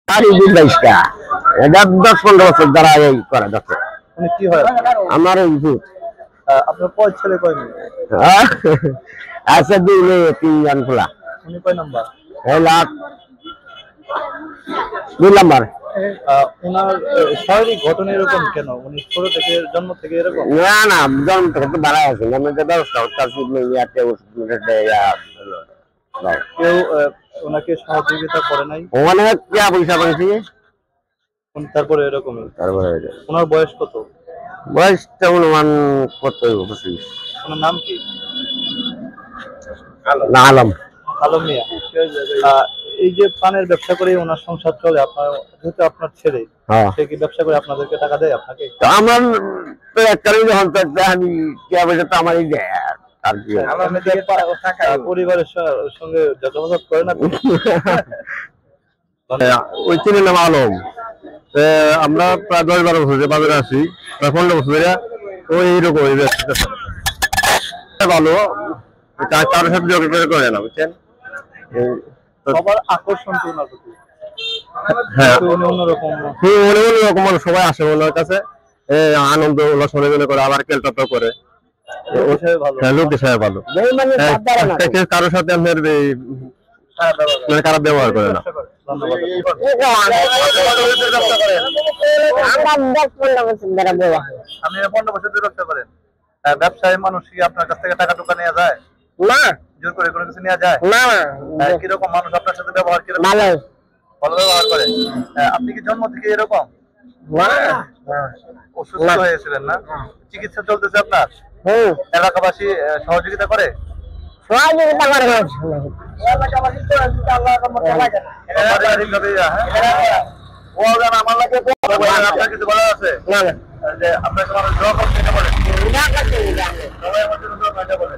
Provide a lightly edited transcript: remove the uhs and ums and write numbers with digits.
বাড়ি ২০-২২টা। এটা ১০-১৫ বছর দ্বারা এই করে যাচ্ছে। মানে কি হয় আমার ওই ভূত আপনার কয় ছেলে কয় মেয়ে? আছে ২ মেয়ে ৩ জন খোলা। উনি কয় নাম্বার? এই লাখ ২ নাম্বার। ওনার শারীরিক ঘটনা এরকম কেন? উনি ছোট থেকে জন্ম থেকে এরকম? না না জন্ম থেকে তো বাড়াই আছে আমাদের ব্যবস্থা হচ্ছে কেউ ওনাকে সহযোগিতা করে নাই? অনেক পয়সা পেয়েছি তারপরে এরকমই। তারপরে ওনার বয়স কত? বয়সটা অনুমান করতে হইব ২৫। ওনার নাম কি? না আলম। আলম মিয়া। এই যে পানের ব্যবসা করে ওনার সংসার চলে, আপনার যেহেতু আপনার ছেলে, সে কি ব্যবসা করে আপনাদেরকে টাকা দেয় আপনাকে? আমার তো একটাই যখন আমি পয়সা তো আমারই দেয় আর কি পরিবারের সঙ্গে যোগাযোগ করে না? ওই ছেলের নাম আলম। আমরা প্রায় ১০-১২ বছর বাজারে আছি, প্রায় ১৫ বছর ওই এইরকম ভালো কারোর সাথে যোগাযোগ করে না বুঝছেন। সবার আকর্ষণ তো ওনার প্রতি। হ্যাঁ অন্যরকম মানুষ সবাই আসে ওনার কাছে, আনন্দ উল্লাস করে, আবার কেলটাও করে। লোক হিসাবে ভালো, কারোর সাথে আপনার খারাপ ব্যবহার করে না। আপনি ১৫ বছর ধরে ব্যবসা করেন, ব্যবসায়ী মানুষ কি আপনার কাছ থেকে টাকা টুকা নেওয়া যায়? না জোর করে কোনো কিছু নেওয়া যায় না। কিরকম মানুষ আপনার সাথে ব্যবহার কিরকম? ভালো ব্যবহার করে। আপনি কি জন্ম থেকে এরকম অসুস্থ হয়েছিলেন না? চিকিৎসা চলতেছে আপনার? এলাকাবাসী সহযোগিতা করে? সহযোগিতা করে আপনার কিছু বলার আছে যে আপনাকে মানুষ দোয়া করতে বলে? সবাই আমার জন্য দোয়া বলে।